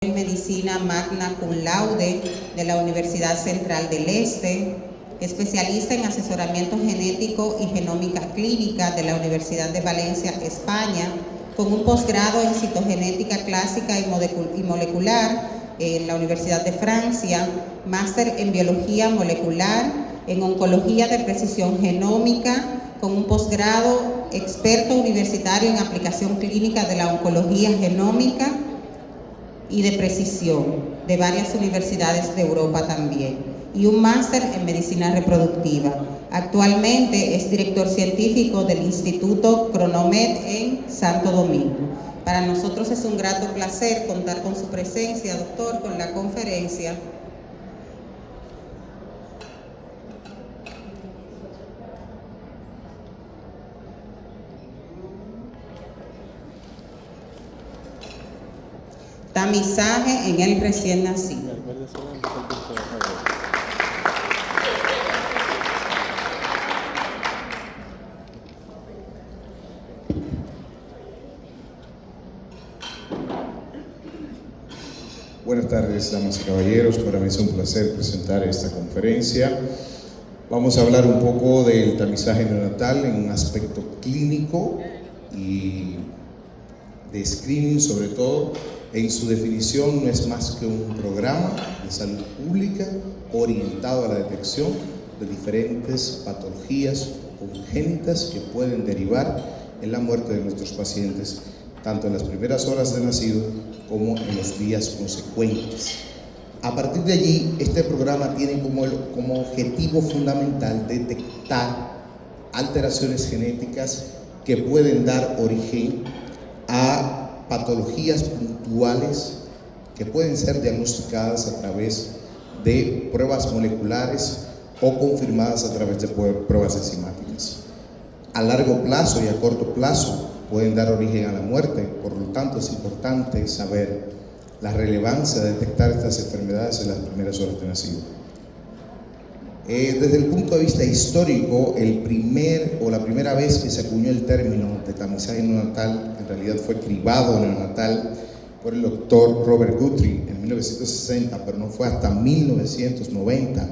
en Medicina magna cum laude de la Universidad Central del Este, especialista en asesoramiento genético y genómica clínica de la Universidad de Valencia, España, con un posgrado en citogenética clásica y molecular en la Universidad de Francia, máster en biología molecular, en oncología de precisión genómica, con un posgrado experto universitario en aplicación clínica de la oncología genómica y de precisión de varias universidades de Europa también, y un máster en medicina reproductiva. Actualmente es director científico del Instituto Cronomed en Santo Domingo. Para nosotros es un grato placer contar con su presencia, doctor, con la conferencia Tamizaje en el recién nacido. Buenas tardes, damas y caballeros. Para mí es un placer presentar esta conferencia. Vamos a hablar un poco del tamizaje neonatal en un aspecto clínico y de screening, sobre todo. En su definición, no es más que un programa de salud pública orientado a la detección de diferentes patologías congénitas que pueden derivar en la muerte de nuestros pacientes, tanto en las primeras horas de nacido como en los días consecuentes. A partir de allí, este programa tiene como objetivo fundamental detectar alteraciones genéticas que pueden dar origen a patologías puntuales que pueden ser diagnosticadas a través de pruebas moleculares o confirmadas a través de pruebas enzimáticas. A largo plazo y a corto plazo pueden dar origen a la muerte, por lo tanto es importante saber la relevancia de detectar estas enfermedades en las primeras horas de nacido. Desde el punto de vista histórico, la primera vez que se acuñó el término de tamizaje neonatal, en realidad fue cribado neonatal por el doctor Robert Guthrie en 1960, pero no fue hasta 1990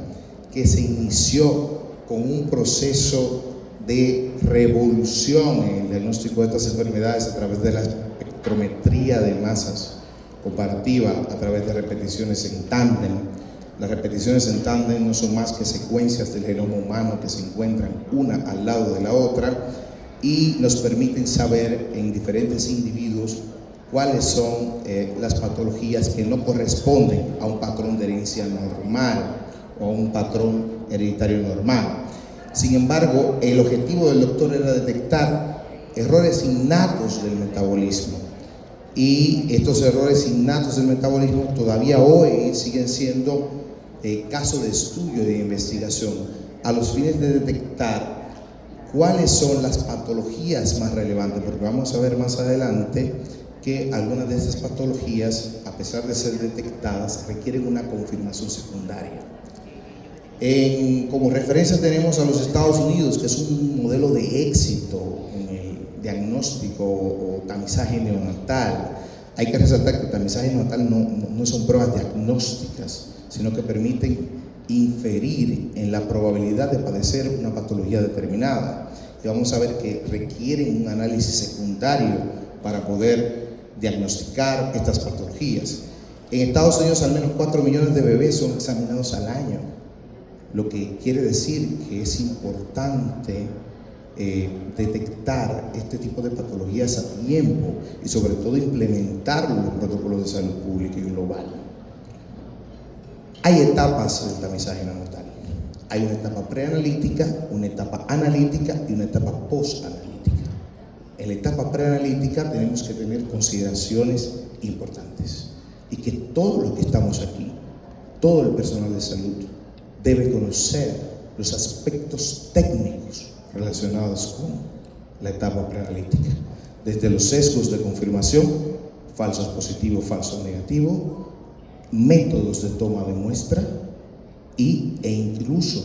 que se inició con un proceso de revolución en el diagnóstico de estas enfermedades a través de la espectrometría de masas comparativa, a través de repeticiones en tándem. Las repeticiones en tándem no son más que secuencias del genoma humano que se encuentran una al lado de la otra y nos permiten saber en diferentes individuos cuáles son las patologías que no corresponden a un patrón de herencia normal o a un patrón hereditario normal. Sin embargo, el objetivo del doctor era detectar errores innatos del metabolismo, y estos errores innatos del metabolismo todavía hoy siguen siendo caso de estudio y de investigación a los fines de detectar cuáles son las patologías más relevantes, porque vamos a ver más adelante que algunas de estas patologías, a pesar de ser detectadas, requieren una confirmación secundaria. Como referencia tenemos a los Estados Unidos, que es un modelo de éxito en el diagnóstico o tamizaje neonatal. Hay que resaltar que el tamizaje neonatal no son pruebas diagnósticas, sino que permiten inferir en la probabilidad de padecer una patología determinada. Y vamos a ver que requieren un análisis secundario para poder diagnosticar estas patologías. En Estados Unidos, al menos 4 millones de bebés son examinados al año, lo que quiere decir que es importante detectar este tipo de patologías a tiempo y sobre todo implementarlo en los protocolos de salud pública y global. Hay etapas del tamizaje neonatal. Hay una etapa preanalítica, una etapa analítica y una etapa postanalítica. En la etapa preanalítica tenemos que tener consideraciones importantes y que todo lo que estamos aquí, todo el personal de salud, debe conocer los aspectos técnicos relacionados con la etapa preanalítica, desde los sesgos de confirmación, falsos positivos, falsos negativos, métodos de toma de muestra e incluso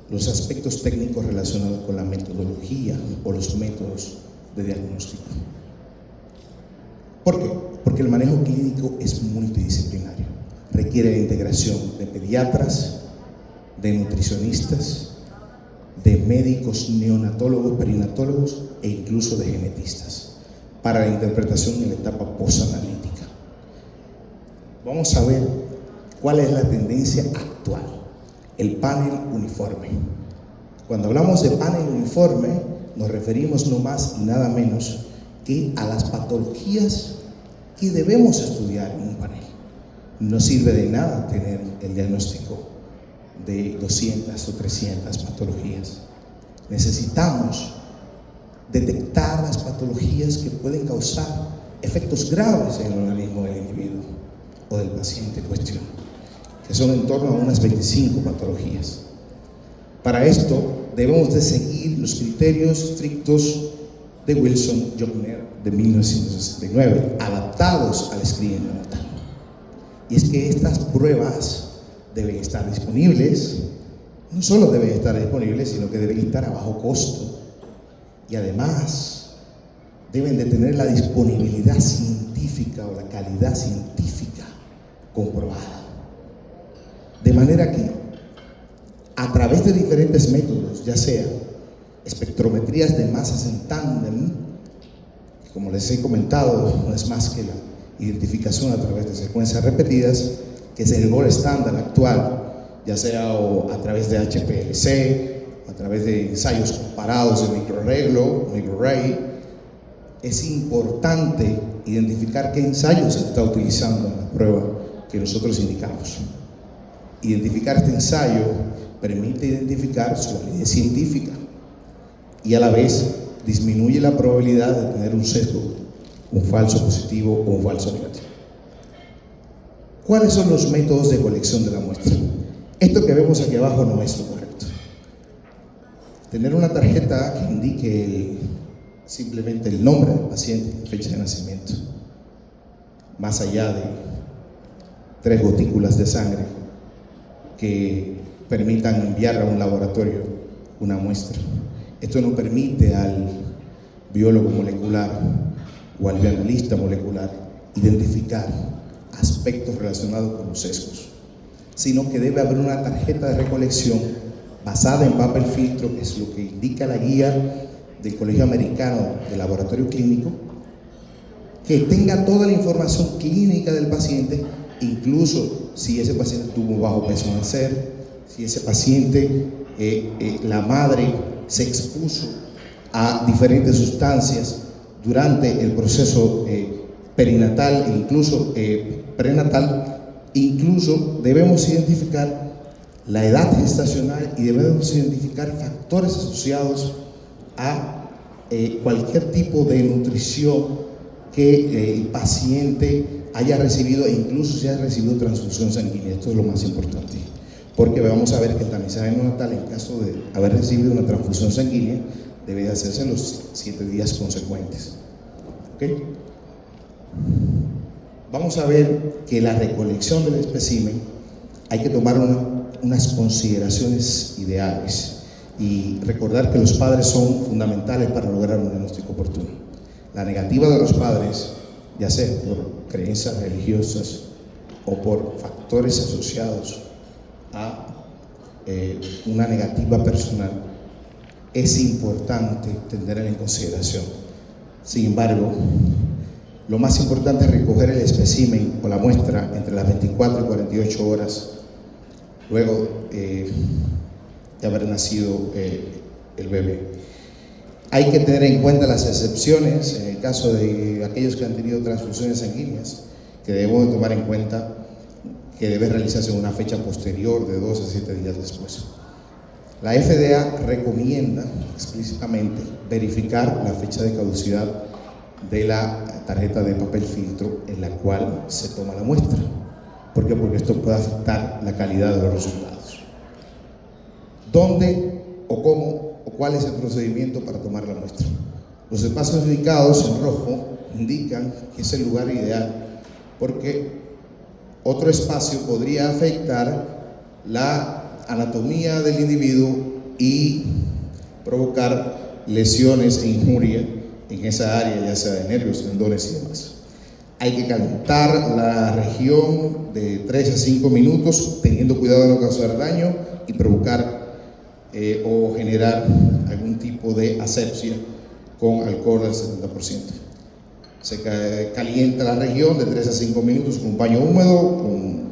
los aspectos técnicos relacionados con la metodología o los métodos de diagnóstico. ¿Por qué? porque el manejo clínico es multidisciplinario. Requiere la integración de pediatras, de nutricionistas, de médicos neonatólogos, perinatólogos e incluso de genetistas para la interpretación en la etapa posanalítica. Vamos a ver cuál es la tendencia actual, el panel uniforme. Cuando hablamos de panel uniforme, nos referimos no más y nada menos que a las patologías que debemos estudiar en un panel. No sirve de nada tener el diagnóstico de 200 o 300 patologías. Necesitamos detectar las patologías que pueden causar efectos graves en el organismo del individuo o del paciente en cuestión, que son en torno a unas 25 patologías. Para esto debemos de seguir los criterios estrictos de Wilson-Jochner de 1969, adaptados al screening neonatal. Y es que estas pruebas deben estar disponibles, no solo deben estar disponibles, sino que deben estar a bajo costo. Y además deben de tener la disponibilidad científica o la calidad científica comprobada. De manera que a través de diferentes métodos, ya sea espectrometrías de masas en tándem, que como les he comentado, no es más que la identificación a través de secuencias repetidas, que es el gold estándar actual, ya sea a través de HPLC, a través de ensayos comparados de microarray. Es importante identificar qué ensayos se está utilizando en la prueba que nosotros indicamos. Identificar este ensayo permite identificar su validez científica y a la vez disminuye la probabilidad de tener un sesgo, un falso positivo o un falso negativo. ¿Cuáles son los métodos de colección de la muestra? Esto que vemos aquí abajo no es lo correcto. Tener una tarjeta que indique simplemente el nombre del paciente, fecha de nacimiento, más allá de 3 gotículas de sangre que permitan enviar a un laboratorio una muestra. Esto no permite al biólogo molecular o al bioanalista molecular identificar aspectos relacionados con los sesgos, sino que debe haber una tarjeta de recolección basada en papel filtro, que es lo que indica la guía del Colegio Americano de Laboratorio Clínico, que tenga toda la información clínica del paciente, incluso si ese paciente tuvo bajo peso al nacer, si ese paciente, la madre se expuso a diferentes sustancias durante el proceso perinatal e incluso prenatal. Incluso debemos identificar la edad gestacional y debemos identificar factores asociados a cualquier tipo de nutrición que el paciente haya recibido e incluso si haya recibido transfusión sanguínea. Esto es lo más importante, porque vamos a ver que el tamizaje neonatal, en caso de haber recibido una transfusión sanguínea, debe de hacerse en los 7 días consecuentes. ¿Okay? Vamos a ver que la recolección del espécimen hay que tomar unas consideraciones ideales y recordar que los padres son fundamentales para lograr un diagnóstico oportuno. La negativa de los padres, ya sea por creencias religiosas o por factores asociados a una negativa personal, es importante tenerla en consideración. Sin embargo, lo más importante es recoger el espécimen o la muestra entre las 24 y 48 horas luego de haber nacido el bebé. Hay que tener en cuenta las excepciones en el caso de aquellos que han tenido transfusiones sanguíneas, que debemos de tomar en cuenta que debe realizarse en una fecha posterior de 2 a 7 días después. La FDA recomienda explícitamente verificar la fecha de caducidad de la tarjeta de papel filtro en la cual se toma la muestra. ¿Por qué? Porque esto puede afectar la calidad de los resultados. ¿Dónde o cómo o cuál es el procedimiento para tomar la muestra? Los espacios indicados en rojo indican que es el lugar ideal, porque otro espacio podría afectar la anatomía del individuo y provocar lesiones e injuria en esa área, ya sea de nervios, tendones y demás. Hay que calentar la región de 3 a 5 minutos, teniendo cuidado de no causar daño y provocar o generar algún tipo de asepsia con alcohol del 70%. Se calienta la región de 3 a 5 minutos con un paño húmedo, con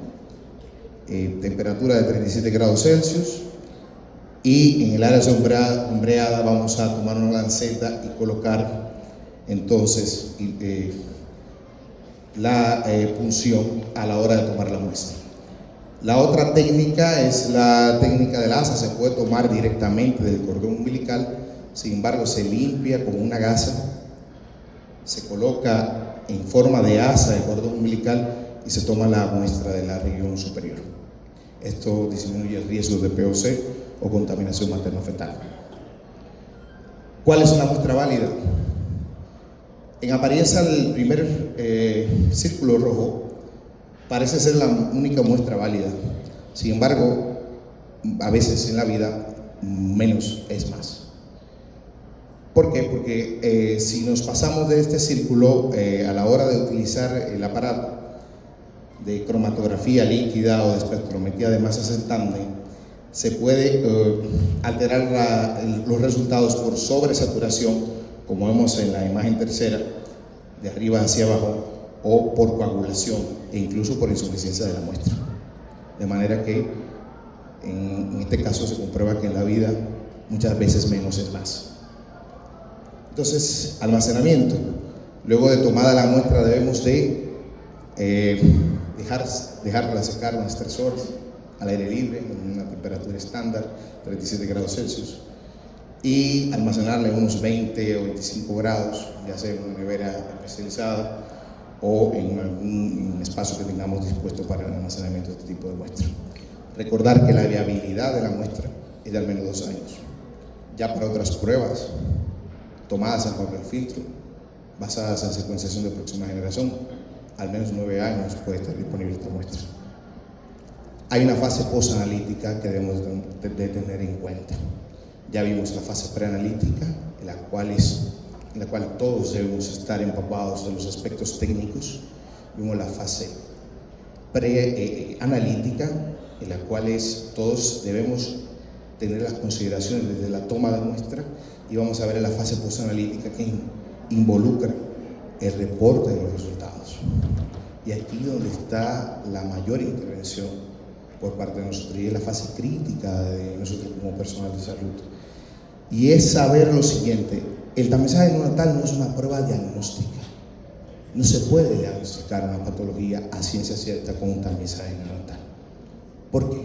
temperatura de 37 grados Celsius, y en el área sombreada vamos a tomar una lanceta y colocar entonces la punción a la hora de tomar la muestra. La otra técnica es la técnica del asa. Se puede tomar directamente del cordón umbilical, sin embargo se limpia con una gasa, se coloca en forma de asa el cordón umbilical y se toma la muestra de la región superior. Esto disminuye el riesgo de POC o contaminación materno-fetal. ¿Cuál es una muestra válida? En apariencia, el primer círculo rojo parece ser la única muestra válida. Sin embargo, a veces en la vida menos es más. ¿Por qué? Porque si nos pasamos de este círculo a la hora de utilizar el aparato de cromatografía líquida o de espectrometría de masas en tándem, se puede alterar los resultados por sobresaturación, como vemos en la imagen tercera, de arriba hacia abajo, o por coagulación e incluso por insuficiencia de la muestra. De manera que en este caso se comprueba que en la vida muchas veces menos es más. Entonces, almacenamiento. Luego de tomada la muestra debemos de dejarla secar unas 3 horas al aire libre, en una temperatura estándar, 37 grados Celsius, y almacenarla en unos 20 o 25 grados, ya sea en una nevera especializada o en algún espacio que tengamos dispuesto para el almacenamiento de este tipo de muestra. Recordar que la viabilidad de la muestra es de al menos 2 años. Ya para otras pruebas tomadas en papel filtro, basadas en secuenciación de próxima generación, al menos 9 años puede estar disponible esta muestra. Hay una fase posanalítica que debemos de tener en cuenta. Ya vimos la fase preanalítica, en la cual todos debemos estar empapados de los aspectos técnicos. Vimos la fase preanalítica, en la cual todos debemos tener las consideraciones desde la toma de muestra, y vamos a ver la fase posanalítica, que involucra el reporte de los resultados. Y aquí donde está la mayor intervención por parte de nosotros, y es la fase crítica de nosotros como personal de salud. Y es saber lo siguiente: el tamizaje neonatal no es una prueba diagnóstica. No se puede diagnosticar una patología a ciencia cierta con un tamizaje neonatal. ¿Por qué?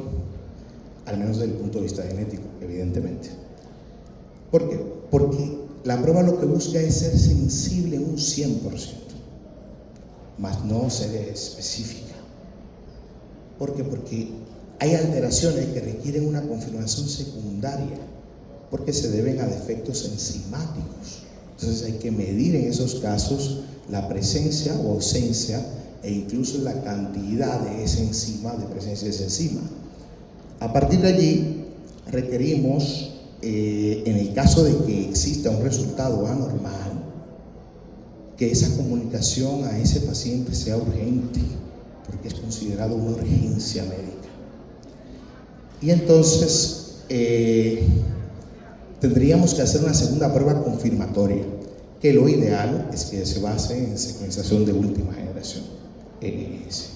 Al menos desde el punto de vista genético, evidentemente. ¿Por qué? Porque la prueba lo que busca es ser sensible un 100%, mas no ser específica. ¿Por qué? Porque hay alteraciones que requieren una confirmación secundaria, porque se deben a defectos enzimáticos. Entonces hay que medir en esos casos la presencia o ausencia e incluso la cantidad de esa enzima, de presencia de esa enzima. A partir de allí requerimos, en el caso de que exista un resultado anormal, que esa comunicación a ese paciente sea urgente, porque es considerado una urgencia médica. Y entonces tendríamos que hacer una segunda prueba confirmatoria, que lo ideal es que se base en secuenciación de última generación, NGS.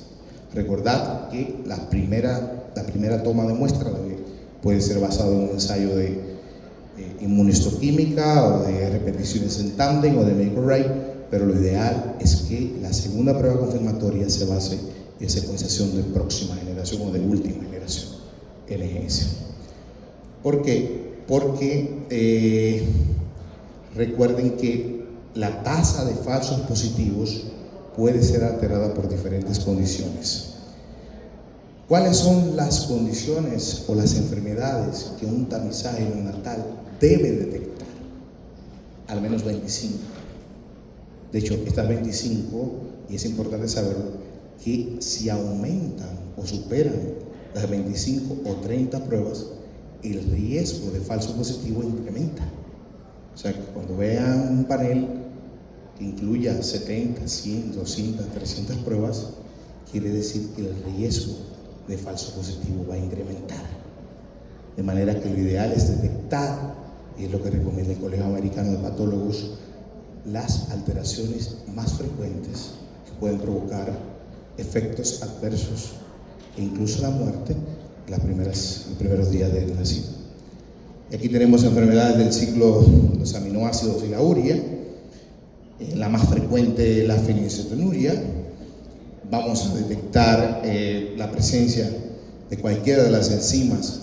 Recordad que la primera toma de muestra puede ser basada en un ensayo de inmunistoquímica o de repeticiones en tándem o de make-or-write, pero lo ideal es que la segunda prueba confirmatoria se base en secuenciación de próxima generación o de última generación, NGS. ¿Por qué? Porque recuerden que la tasa de falsos positivos puede ser alterada por diferentes condiciones. ¿Cuáles son las condiciones o las enfermedades que un tamizaje neonatal debe detectar? Al menos 25. De hecho, estas 25, y es importante saberlo, que si aumentan o superan las 25 o 30 pruebas, el riesgo de falso positivo incrementa. O sea, que cuando vean un panel que incluya 70, 100, 200, 300 pruebas, quiere decir que el riesgo de falso positivo va a incrementar. De manera que lo ideal es detectar, y es lo que recomienda el Colegio Americano de Patólogos, las alteraciones más frecuentes que pueden provocar efectos adversos e incluso la muerte en los primeros días del nacido. Y aquí tenemos enfermedades del ciclo de los aminoácidos y la urea. La más frecuente es la fenilcetonuria. Vamos a detectar la presencia de cualquiera de las enzimas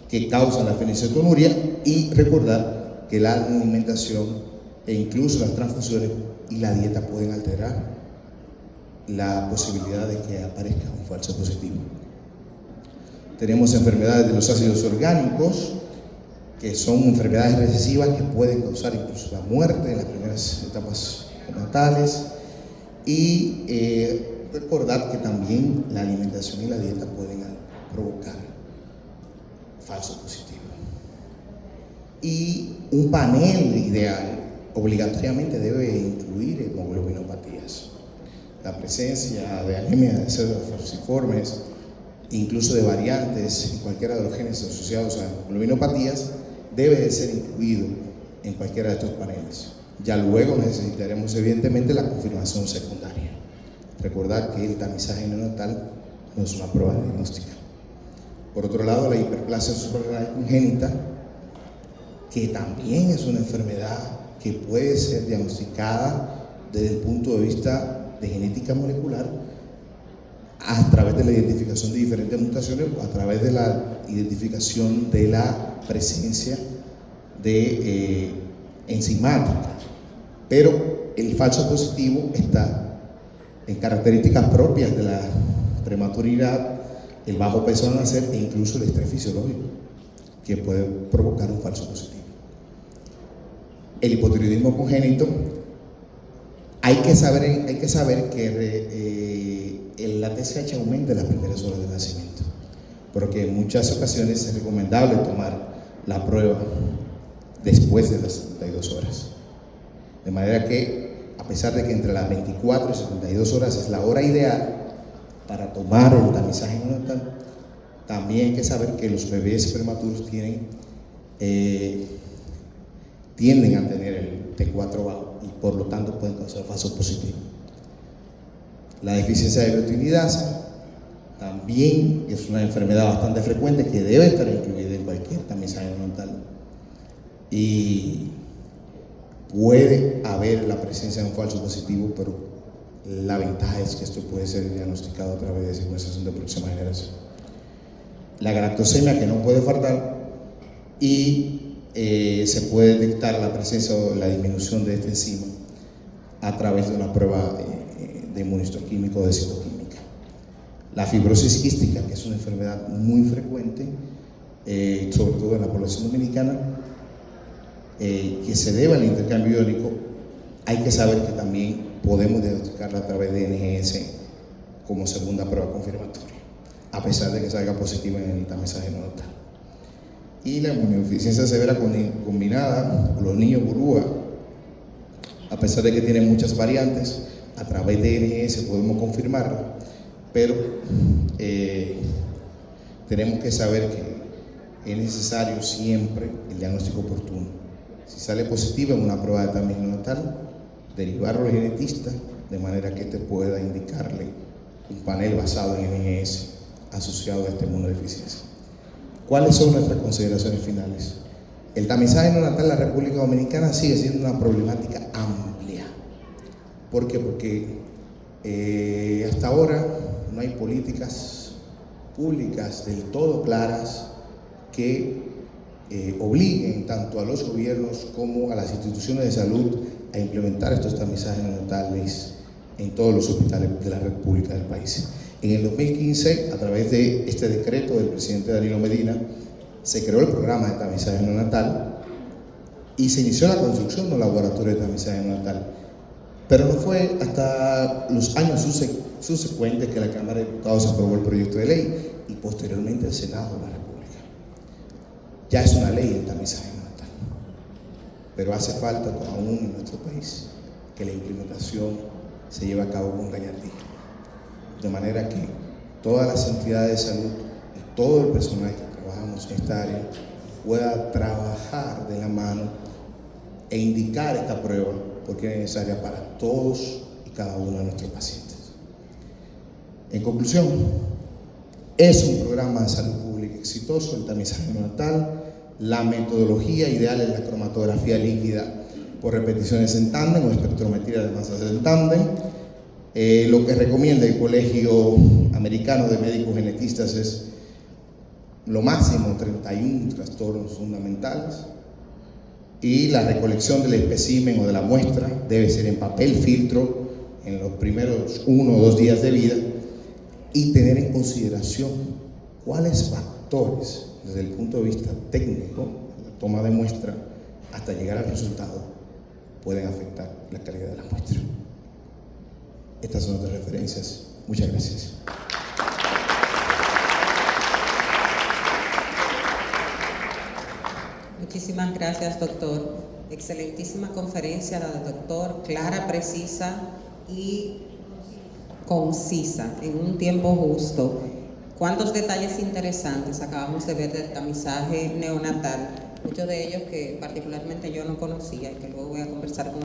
que causan la fenilcetonuria y recordar que la alimentación e incluso las transfusiones y la dieta pueden alterar la posibilidad de que aparezca un falso positivo. Tenemos enfermedades de los ácidos orgánicos, que son enfermedades recesivas que pueden causar incluso la muerte en las primeras etapas natales. Y recordar que también la alimentación y la dieta pueden provocar falso positivo. Y un panel ideal obligatoriamente debe incluir hemoglobinopatías. La presencia de anemia de células falciformes, incluso de variantes en cualquiera de los genes asociados a hemoglobinopatías, debe de ser incluido en cualquiera de estos paneles. Ya luego necesitaremos evidentemente la confirmación secundaria. Recordar que el tamizaje neonatal no es una prueba diagnóstica. Por otro lado, la hiperplasia suprarrenal congénita, que también es una enfermedad que puede ser diagnosticada desde el punto de vista de genética molecular a través de la identificación de diferentes mutaciones o a través de la identificación de la presencia de enzimática. Pero el falso positivo está en características propias de la prematuridad, el bajo peso al nacer e incluso el estrés fisiológico, que puede provocar un falso positivo. El hipotiroidismo congénito, hay que saber que la TSH aumenta en las primeras horas del nacimiento, porque en muchas ocasiones es recomendable tomar la prueba después de las 72 horas. De manera que, a pesar de que entre las 24 y 72 horas es la hora ideal para tomar el tamizaje neonatal, también hay que saber que los bebés prematuros tienden a tener el T4 bajo y por lo tanto pueden causar falso positivo. La deficiencia de biotinidasa también es una enfermedad bastante frecuente que debe estar incluida en cualquier tamizaje neonatal. Y puede haber la presencia de un falso positivo, pero la ventaja es que esto puede ser diagnosticado a través de secuenciación de próxima generación. La galactosemia, que no puede faltar, y se puede detectar la presencia o la disminución de esta enzima a través de una prueba de inmunistoquímico o de citoquímica. La fibrosis quística, que es una enfermedad muy frecuente, sobre todo en la población dominicana, que se debe al intercambio iónico, hay que saber que también podemos diagnosticarla a través de NGS como segunda prueba confirmatoria, a pesar de que salga positiva en el tamizaje neonatal. Y la inmunodeficiencia severa combinada, los niños burbuja, a pesar de que tiene muchas variantes, a través de NGS podemos confirmarla, pero tenemos que saber que es necesario siempre el diagnóstico oportuno. Si sale positiva en una prueba de tamizaje neonatal, derivarlo al genetista de manera que pueda indicarle un panel basado en NGS asociado a esta inmunodeficiencia. ¿Cuáles son nuestras consideraciones finales? El tamizaje neonatal en la República Dominicana sigue siendo una problemática amplia. ¿Por qué? Porque hasta ahora no hay políticas públicas del todo claras que obliguen tanto a los gobiernos como a las instituciones de salud a implementar estos tamizajes neonatales en todos los hospitales de la República del país. En el 2015, a través de este decreto del presidente Danilo Medina, se creó el programa de tamizaje neonatal y se inició la construcción de un laboratorio de tamizaje neonatal. Pero no fue hasta los años subsecuentes que la Cámara de Diputados aprobó el proyecto de ley y posteriormente el Senado de la República. Ya es una ley el tamizaje neonatal, pero hace falta aún en nuestro país que la implementación se lleve a cabo con gallardía. De manera que todas las entidades de salud y todo el personal que trabajamos en esta área pueda trabajar de la mano e indicar esta prueba porque es necesaria para todos y cada uno de nuestros pacientes. En conclusión, es un programa de salud pública exitoso el tamizaje neonatal. La metodología ideal es la cromatografía líquida por repeticiones en tándem o espectrometría de masas en tándem. Lo que recomienda el Colegio Americano de Médicos Genetistas es lo máximo 31 trastornos fundamentales, y la recolección del espécimen o de la muestra debe ser en papel filtro en los primeros 1 o 2 días de vida, y tener en consideración cuáles factores desde el punto de vista técnico, la toma de muestra hasta llegar al resultado, pueden afectar la calidad de la muestra. Estas son otras referencias. Muchas gracias. Muchísimas gracias, doctor. Excelentísima conferencia la del doctor, clara, precisa y concisa, en un tiempo justo. Cuántos detalles interesantes acabamos de ver del tamizaje neonatal, muchos de ellos que particularmente yo no conocía y que luego voy a conversar con